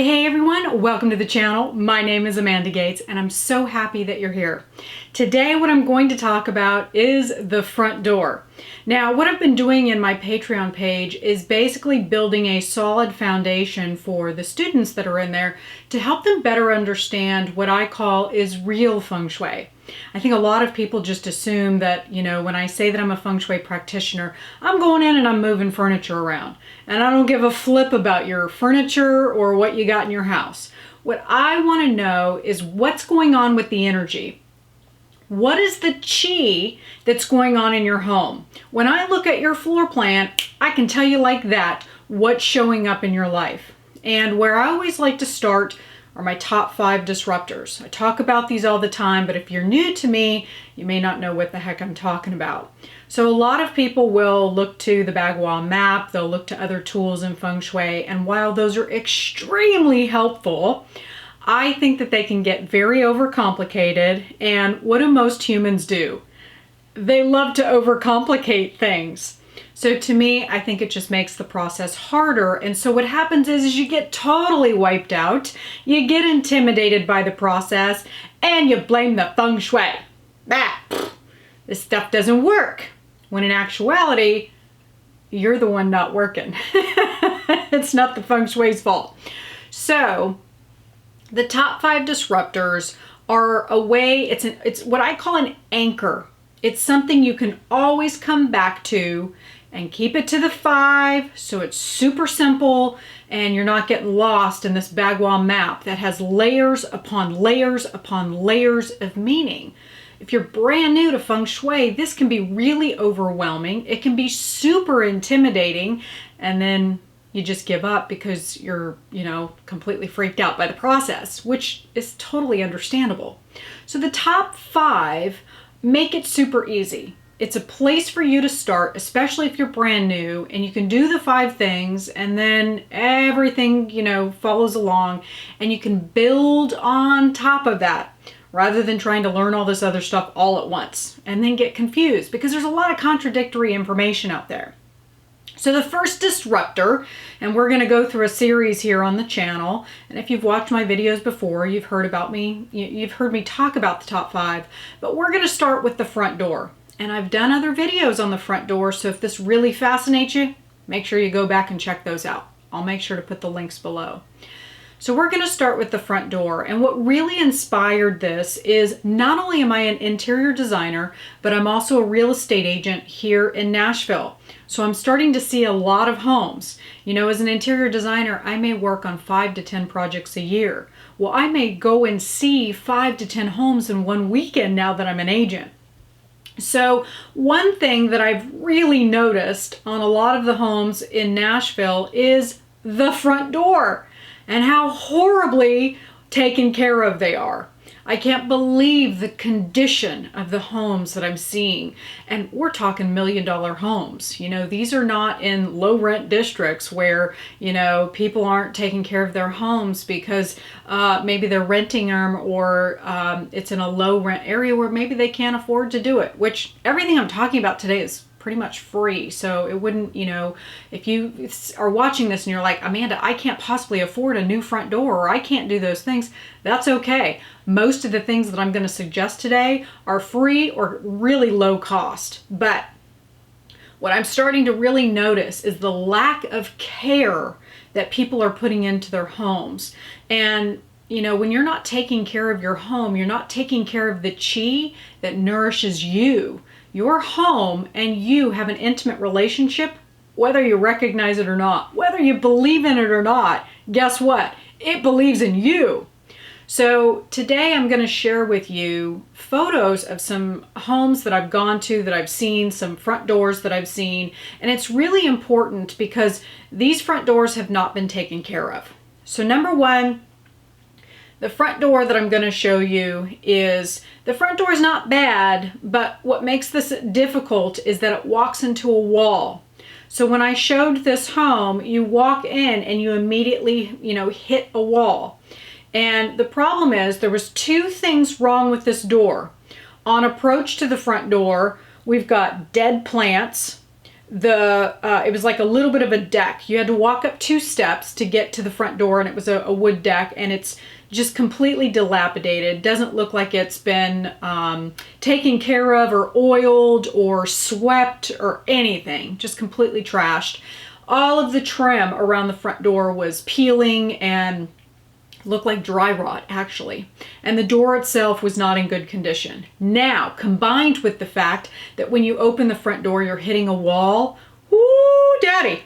Hey everyone, welcome to the channel. My name is Amanda Gates and I'm so happy that you're here. Today what I'm going to talk about is the front door. Now what I've been doing in my Patreon page is basically building a solid foundation for the students that are in there to help them better understand what I call is real Feng Shui. I think a lot of people just assume that, when I say that I'm a Feng Shui practitioner, I'm going in and I'm moving furniture around. And I don't give a flip about your furniture or what you got in your house. What I want to know is what's going on with the energy. What is the chi that's going on in your home? When I look at your floor plan, I can tell you like that what's showing up in your life. And where I always like to start are my top 5 disruptors. I talk about these all the time, but if you're new to me, you may not know what the heck I'm talking about. So a lot of people will look to the Bagua map, they'll look to other tools in Feng Shui, and while those are extremely helpful, I think that they can get very overcomplicated. And what do most humans do? They love to overcomplicate things. So to me, I think it just makes the process harder. And so what happens is you get totally wiped out, you get intimidated by the process, and you blame the Feng Shui. This stuff doesn't work. When in actuality, you're the one not working. It's not the Feng Shui's fault. So the top 5 disruptors are a way, it's what I call an anchor. It's something you can always come back to and keep it to the 5, so it's super simple and you're not getting lost in this Bagua map that has layers upon layers upon layers of meaning. If you're brand new to Feng Shui, this can be really overwhelming. It can be super intimidating, and then you just give up because you're, completely freaked out by the process, which is totally understandable. So the top 5 make it super easy. It's a place for you to start, especially if you're brand new, and you can do the 5 things and then everything, follows along, and you can build on top of that rather than trying to learn all this other stuff all at once and then get confused because there's a lot of contradictory information out there. So the first disruptor, and we're going to go through a series here on the channel, and if you've watched my videos before, you've heard me talk about the top 5, but we're going to start with the front door. And I've done other videos on the front door, so if this really fascinates you, make sure you go back and check those out. I'll make sure to put the links below. So we're going to start with the front door, and what really inspired this is not only am I an interior designer, but I'm also a real estate agent here in Nashville. So I'm starting to see a lot of homes. As an interior designer, I may work on 5 to 10 projects a year. Well, I may go and see 5 to 10 homes in one weekend now that I'm an agent. So one thing that I've really noticed on a lot of the homes in Nashville is the front door and how horribly taken care of they are. I can't believe the condition of the homes that I'm seeing. And we're talking $1 million homes. These are not in low rent districts where, people aren't taking care of their homes because maybe they're renting them or it's in a low rent area where maybe they can't afford to do it, which everything I'm talking about today is pretty much free. So it wouldn't, if you are watching this and you're like, Amanda, I can't possibly afford a new front door or I can't do those things, that's okay. Most of the things that I'm going to suggest today are free or really low cost. But what I'm starting to really notice is the lack of care that people are putting into their homes. And when you're not taking care of your home, you're not taking care of the chi that nourishes you. Your home and you have an intimate relationship, whether you recognize it or not, whether you believe in it or not. Guess what? It believes in you. So today I'm going to share with you photos of some homes that I've gone to, that I've seen, some front doors that I've seen. And it's really important because these front doors have not been taken care of. So number 1, the front door that I'm going to show you is, the front door is not bad, but what makes this difficult is that it walks into a wall. So when I showed this home, you walk in and you immediately, hit a wall. And the problem is there was 2 things wrong with this door. On approach to the front door, we've got dead plants. it was like a little bit of a deck. You had to walk up 2 steps to get to the front door, and it was a wood deck, and it's just completely dilapidated. Doesn't look like it's been taken care of or oiled or swept or anything. Just completely trashed. All of the trim around the front door was peeling and looked like dry rot, actually. And the door itself was not in good condition. Now, combined with the fact that when you open the front door, you're hitting a wall, whoo, daddy,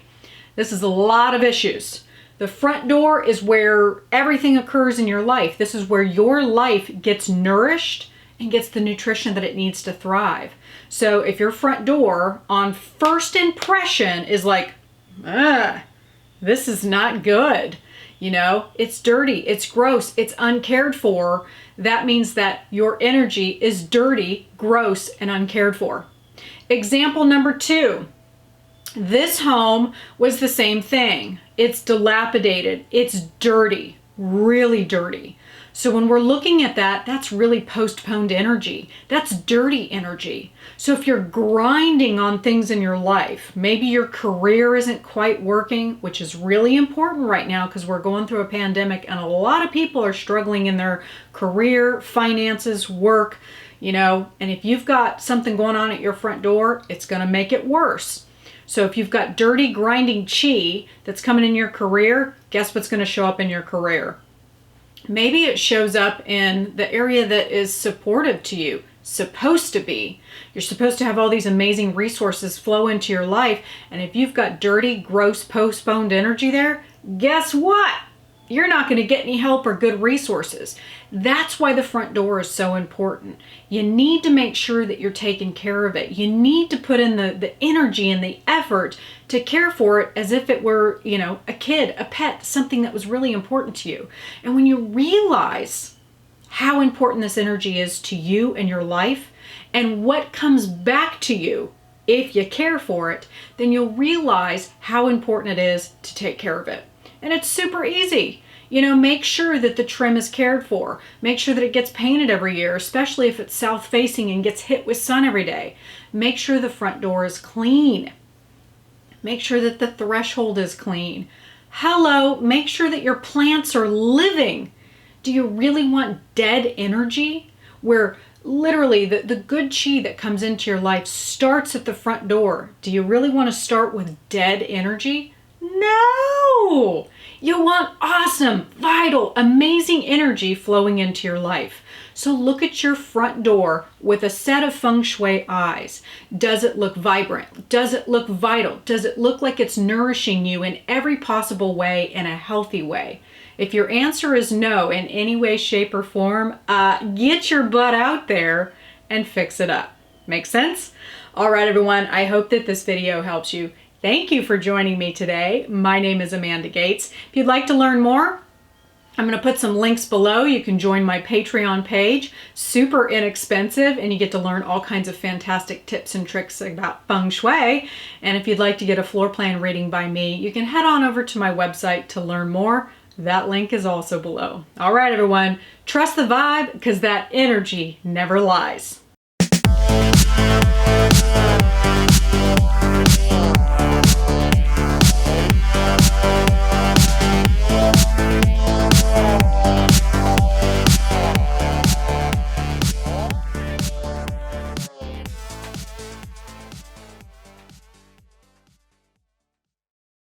this is a lot of issues. The front door is where everything occurs in your life. This is where your life gets nourished and gets the nutrition that it needs to thrive. So if your front door on first impression is like, this is not good, you know, it's dirty, it's gross, it's uncared for, that means that your energy is dirty, gross, and uncared for. Example number 2. This home was the same thing. It's dilapidated. It's dirty, really dirty. So when we're looking at that, that's really postponed energy. That's dirty energy. So if you're grinding on things in your life, maybe your career isn't quite working, which is really important right now because we're going through a pandemic and a lot of people are struggling in their career, finances, work, you know, and if you've got something going on at your front door, it's going to make it worse. So if you've got dirty, grinding chi that's coming in your career, guess what's going to show up in your career? Maybe it shows up in the area that is supportive to you, supposed to be. You're supposed to have all these amazing resources flow into your life. And if you've got dirty, gross, postponed energy there, guess what? You're not going to get any help or good resources. That's why the front door is so important. You need to make sure that you're taking care of it. You need to put in the energy and the effort to care for it as if it were, you know, a kid, a pet, something that was really important to you. And when you realize how important this energy is to you and your life and what comes back to you if you care for it, then you'll realize how important it is to take care of it. And it's super easy. You know, make sure that the trim is cared for. Make sure that it gets painted every year, especially if it's south facing and gets hit with sun every day. Make sure the front door is clean. Make sure that the threshold is clean. Hello, make sure that your plants are living. Do you really want dead energy where literally the good chi that comes into your life starts at the front door? Do you really want to start with dead energy? No! You want awesome, vital, amazing energy flowing into your life. So look at your front door with a set of feng shui eyes. Does it look vibrant? Does it look vital? Does it look like it's nourishing you in every possible way, in a healthy way? If your answer is no in any way, shape, or form, get your butt out there and fix it up. Make sense? All right, everyone, I hope that this video helps you. Thank you for joining me today. My name is Amanda Gates. If you'd like to learn more, I'm going to put some links below. You can join my Patreon page. Super inexpensive, and you get to learn all kinds of fantastic tips and tricks about feng shui. And if you'd like to get a floor plan reading by me, you can head on over to my website to learn more. That link is also below. All right, everyone, trust the vibe because that energy never lies.